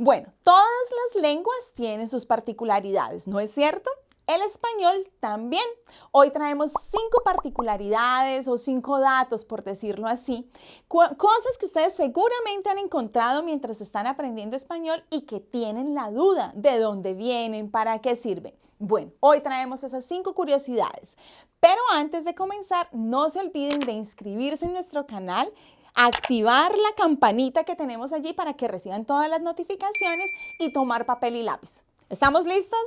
Bueno, todas las lenguas tienen sus particularidades, ¿no es cierto? El español también. Hoy traemos 5 particularidades o 5 datos, por decirlo así, cosas que ustedes seguramente han encontrado mientras están aprendiendo español y que tienen la duda de dónde vienen, para qué sirven. Bueno, hoy traemos esas 5 curiosidades, pero antes de comenzar, no se olviden de inscribirse en nuestro canal, activar la campanita que tenemos allí para que reciban todas las notificaciones y tomar papel y lápiz. ¿Estamos listos?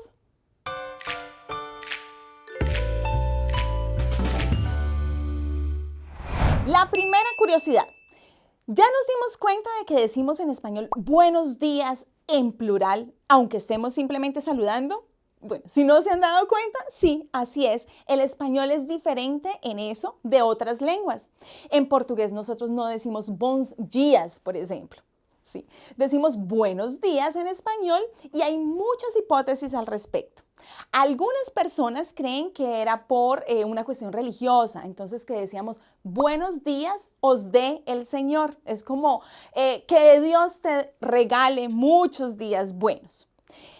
La primera curiosidad. ¿Ya nos dimos cuenta de que decimos en español buenos días en plural, aunque estemos simplemente saludando? Bueno, si no se han dado cuenta, sí, así es. El español es diferente en eso de otras lenguas. En portugués nosotros no decimos bons dias, por ejemplo. Sí, decimos buenos días en español y hay muchas hipótesis al respecto. Algunas personas creen que era por una cuestión religiosa, entonces que decíamos buenos días os dé el Señor. Es como que Dios te regale muchos días buenos.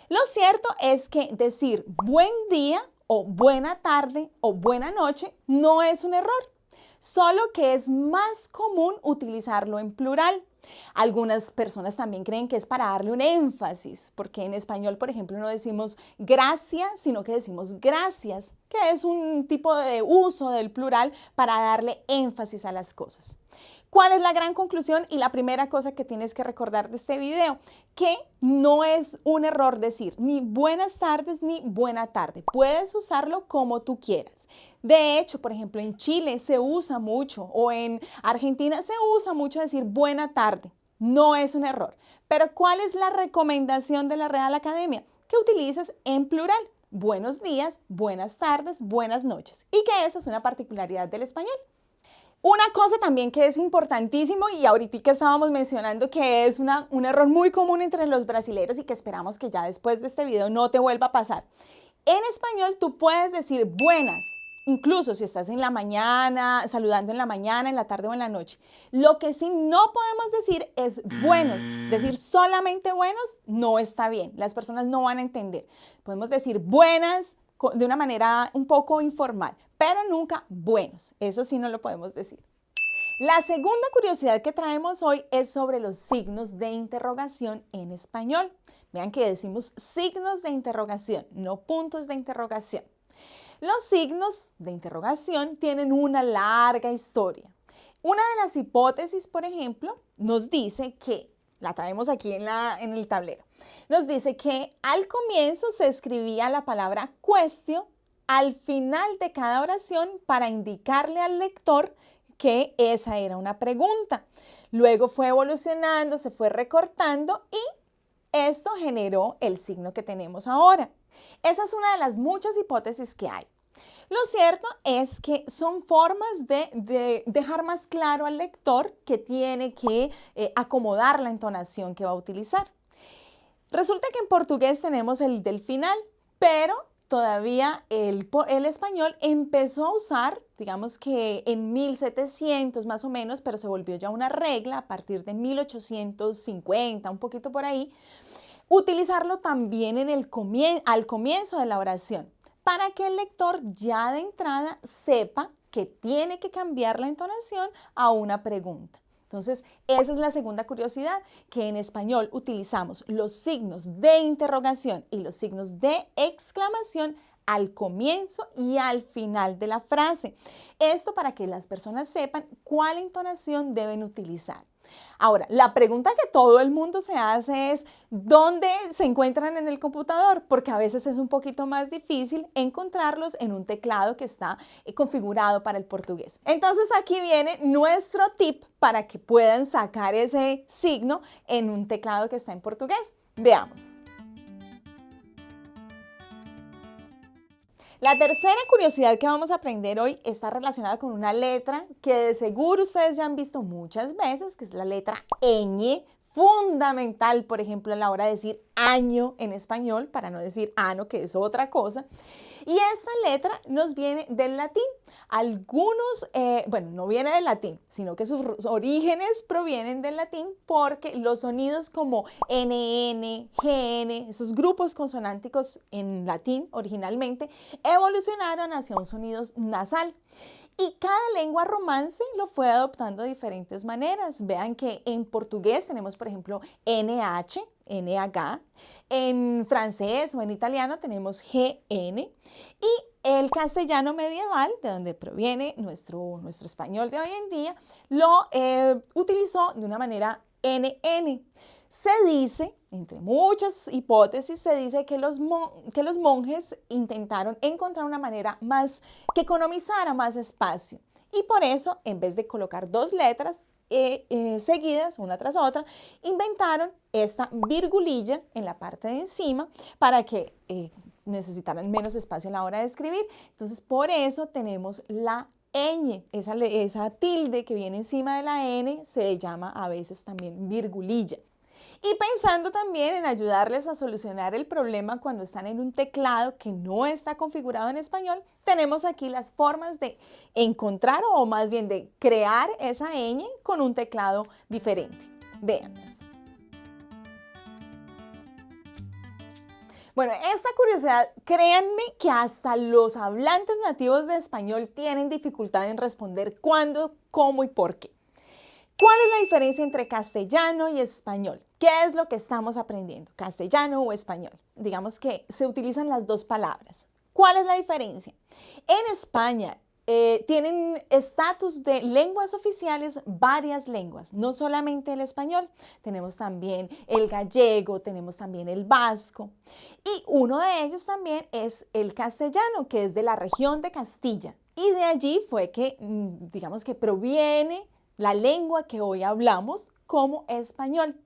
Lo cierto es que decir buen día o buena tarde o buena noche no es un error, solo que es más común utilizarlo en plural. Algunas personas también creen que es para darle un énfasis, porque en español, por ejemplo, no decimos gracias, sino que decimos gracias, que es un tipo de uso del plural para darle énfasis a las cosas. ¿Cuál es la gran conclusión y la primera cosa que tienes que recordar de este video? Que no es un error decir ni buenas tardes ni buena tarde. Puedes usarlo como tú quieras. De hecho, por ejemplo, en Chile se usa mucho o en Argentina se usa mucho decir buena tarde. No es un error. Pero ¿cuál es la recomendación de la Real Academia? Que utilices en plural. Buenos días, buenas tardes, buenas noches. Y que esa es una particularidad del español. Una cosa también que es importantísimo y ahorita que estábamos mencionando que es un error muy común entre los brasileños y que esperamos que ya después de este video no te vuelva a pasar. En español tú puedes decir buenas, incluso si estás en la mañana, saludando en la mañana, en la tarde o en la noche. Lo que sí no podemos decir es buenos. Decir solamente buenos no está bien. Las personas no van a entender. Podemos decir buenas de una manera un poco informal, pero nunca buenos. Eso sí no lo podemos decir. La segunda curiosidad que traemos hoy es sobre los signos de interrogación en español. Vean que decimos signos de interrogación, no puntos de interrogación. Los signos de interrogación tienen una larga historia. Una de las hipótesis, por ejemplo, nos dice que, la traemos aquí en el tablero, nos dice que al comienzo se escribía la palabra question al final de cada oración para indicarle al lector que esa era una pregunta. Luego fue evolucionando, se fue recortando y esto generó el signo que tenemos ahora. Esa es una de las muchas hipótesis que hay. Lo cierto es que son formas de dejar más claro al lector que tiene que acomodar la entonación que va a utilizar. Resulta que en portugués tenemos el del final, pero todavía el español empezó a usar, digamos que en 1700 más o menos, pero se volvió ya una regla a partir de 1850, un poquito por ahí, utilizarlo también al comienzo de la oración, para que el lector ya de entrada sepa que tiene que cambiar la entonación a una pregunta. Entonces, esa es la segunda curiosidad, que en español utilizamos los signos de interrogación y los signos de exclamación al comienzo y al final de la frase. Esto para que las personas sepan cuál entonación deben utilizar. Ahora, la pregunta que todo el mundo se hace es ¿dónde se encuentran en el computador? Porque a veces es un poquito más difícil encontrarlos en un teclado que está configurado para el portugués. Entonces aquí viene nuestro tip para que puedan sacar ese signo en un teclado que está en portugués. Veamos. La tercera curiosidad que vamos a aprender hoy está relacionada con una letra que de seguro ustedes ya han visto muchas veces, que es la letra ñ fundamental, por ejemplo, a la hora de decir año en español, para no decir ano, que es otra cosa. Y esta letra nos viene del latín. Algunos, bueno, no viene del latín, sino que sus orígenes provienen del latín porque los sonidos como NN, GN, esos grupos consonánticos en latín originalmente, evolucionaron hacia un sonido nasal. Y cada lengua romance lo fue adoptando de diferentes maneras. Vean que en portugués tenemos, por ejemplo, NH, NH, en francés o en italiano tenemos GN y el castellano medieval, de donde proviene nuestro español de hoy en día, lo utilizó de una manera NN. Se dice, entre muchas hipótesis, se dice que los monjes intentaron encontrar una manera que economizara más espacio. Y por eso, en vez de colocar dos letras seguidas, una tras otra, inventaron esta virgulilla en la parte de encima para que necesitaran menos espacio a la hora de escribir. Entonces, por eso tenemos la ñ, esa tilde que viene encima de la n se llama a veces también virgulilla. Y pensando también en ayudarles a solucionar el problema cuando están en un teclado que no está configurado en español, tenemos aquí las formas de encontrar o más bien de crear esa ñ con un teclado diferente. Véanlas. Bueno, esta curiosidad, créanme que hasta los hablantes nativos de español tienen dificultad en responder cuándo, cómo y por qué. ¿Cuál es la diferencia entre castellano y español? ¿Qué es lo que estamos aprendiendo? ¿Castellano o español? Digamos que se utilizan las dos palabras. ¿Cuál es la diferencia? En España tienen estatus de lenguas oficiales varias lenguas, no solamente el español. Tenemos también el gallego, tenemos también el vasco. Y uno de ellos también es el castellano, que es de la región de Castilla. Y de allí fue que, digamos que proviene la lengua que hoy hablamos como español.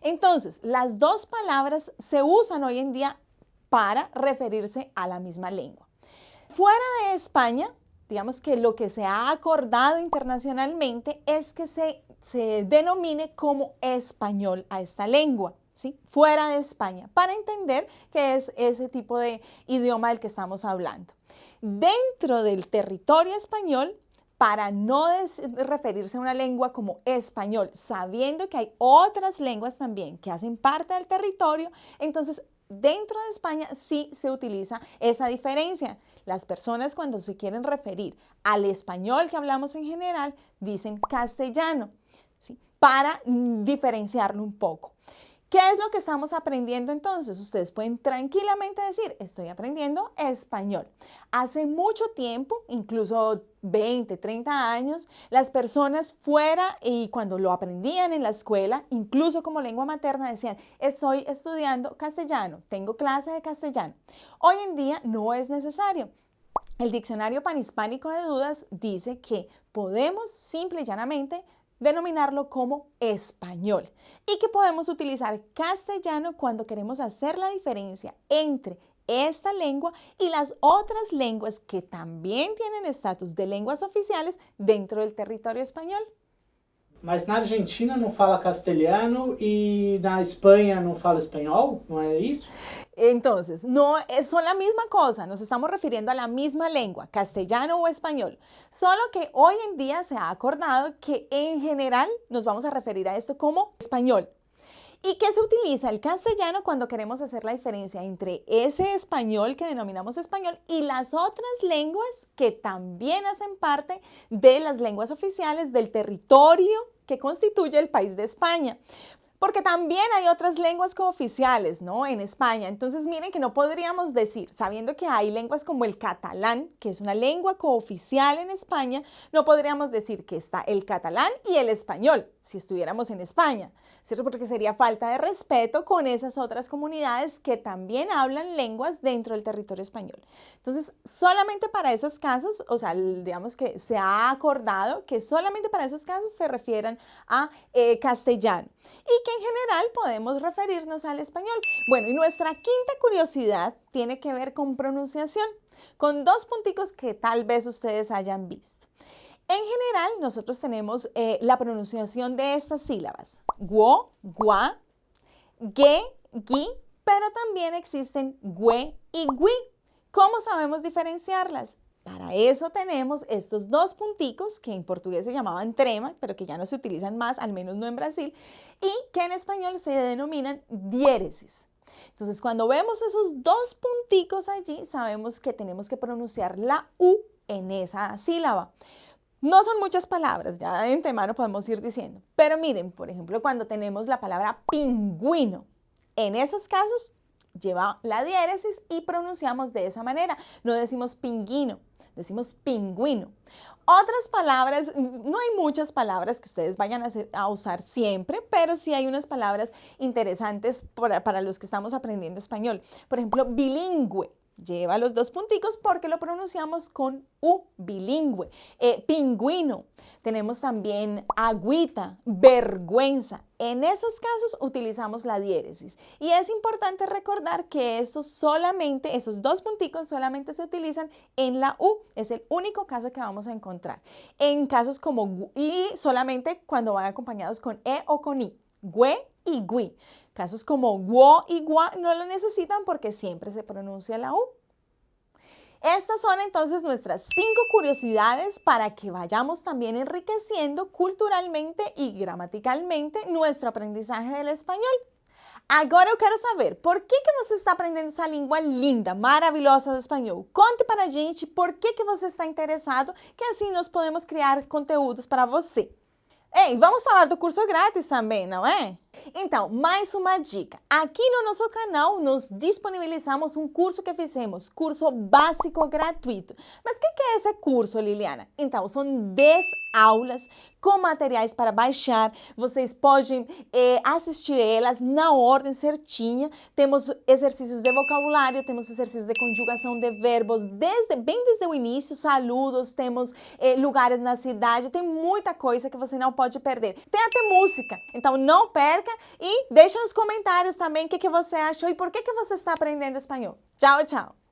Entonces, las dos palabras se usan hoy en día para referirse a la misma lengua. Fuera de España, digamos que lo que se ha acordado internacionalmente es que se denomine como español a esta lengua, ¿sí? Fuera de España, para entender qué es ese tipo de idioma del que estamos hablando. Dentro del territorio español, para no referirse a una lengua como español, sabiendo que hay otras lenguas también que hacen parte del territorio, entonces dentro de España sí se utiliza esa diferencia. Las personas cuando se quieren referir al español que hablamos en general, dicen castellano, ¿sí? Para diferenciarlo un poco. ¿Qué es lo que estamos aprendiendo entonces? Ustedes pueden tranquilamente decir, estoy aprendiendo español. Hace mucho tiempo, incluso 20, 30 años, las personas fuera y cuando lo aprendían en la escuela, incluso como lengua materna, decían, estoy estudiando castellano, tengo clase de castellano. Hoy en día no es necesario. El Diccionario Panhispánico de Dudas dice que podemos simple y llanamente denominarlo como español y que podemos utilizar castellano cuando queremos hacer la diferencia entre esta lengua y las otras lenguas que también tienen estatus de lenguas oficiales dentro del territorio español. Mas na Argentina não fala castelhano e na Espanha não fala espanhol, ¿no es eso? Entonces, no son la misma cosa, nos estamos refiriendo a la misma lengua, castellano o español, solo que hoy en día se ha acordado que en general nos vamos a referir a esto como español. ¿Y qué se utiliza el castellano cuando queremos hacer la diferencia entre ese español que denominamos español y las otras lenguas que también hacen parte de las lenguas oficiales del territorio que constituye el país de España? Porque también hay otras lenguas cooficiales, ¿no? En España. Entonces, miren que no podríamos decir, sabiendo que hay lenguas como el catalán, que es una lengua cooficial en España, no podríamos decir que está el catalán y el español, si estuviéramos en España, ¿cierto? Porque sería falta de respeto con esas otras comunidades que también hablan lenguas dentro del territorio español. Entonces, solamente para esos casos, o sea, digamos que se ha acordado que solamente para esos casos se refieran a castellano. Y que en general podemos referirnos al español. Bueno, y nuestra quinta curiosidad tiene que ver con pronunciación, con dos punticos que tal vez ustedes hayan visto. En general, nosotros tenemos la pronunciación de estas sílabas. Guo, gua, ge, gi, pero también existen güe y gui. ¿Cómo sabemos diferenciarlas? Para eso tenemos estos dos punticos que en portugués se llamaban trema, pero que ya no se utilizan más, al menos no en Brasil, y que en español se denominan diéresis. Entonces, cuando vemos esos dos punticos allí, sabemos que tenemos que pronunciar la U en esa sílaba. No son muchas palabras, ya de antemano podemos ir diciendo, pero miren, por ejemplo, cuando tenemos la palabra pingüino, en esos casos lleva la diéresis y pronunciamos de esa manera, no decimos pinguino, decimos pingüino. Otras palabras, no hay muchas palabras que ustedes vayan a usar siempre, pero sí hay unas palabras interesantes para los que estamos aprendiendo español. Por ejemplo, bilingüe. Lleva los dos punticos porque lo pronunciamos con U, bilingüe. Pingüino. Tenemos también agüita, vergüenza. En esos casos utilizamos la diéresis. Y es importante recordar que esos dos punticos solamente se utilizan en la U. Es el único caso que vamos a encontrar. En casos como y solamente cuando van acompañados con E o con I. Güe y gui. Casos como guo y gua no lo necesitan porque siempre se pronuncia la U. Estas son entonces nuestras 5 curiosidades para que vayamos también enriqueciendo culturalmente y gramaticalmente nuestro aprendizaje del español. Agora eu quero saber, por que você está aprendendo essa língua linda, maravilhosa do espanhol? Conte para a gente por que você está interessado, que assim nós podemos criar conteúdos para você. Ei, vamos falar do curso grátis também, não é? Então, mais uma dica. Aqui no nosso canal, nós disponibilizamos um curso que fizemos, curso básico gratuito. Mas o que é esse curso, Liliana? Então, são 10 aulas com materiais para baixar. Vocês podem assistir elas na ordem certinha. Temos exercícios de vocabulário, temos exercícios de conjugação de verbos, bem desde o início, saludos, temos lugares na cidade, tem muita coisa que você não pode perder. Tem até música, então não perca e deixa nos comentários também o que você achou e por que você está aprendendo espanhol. Tchau, tchau!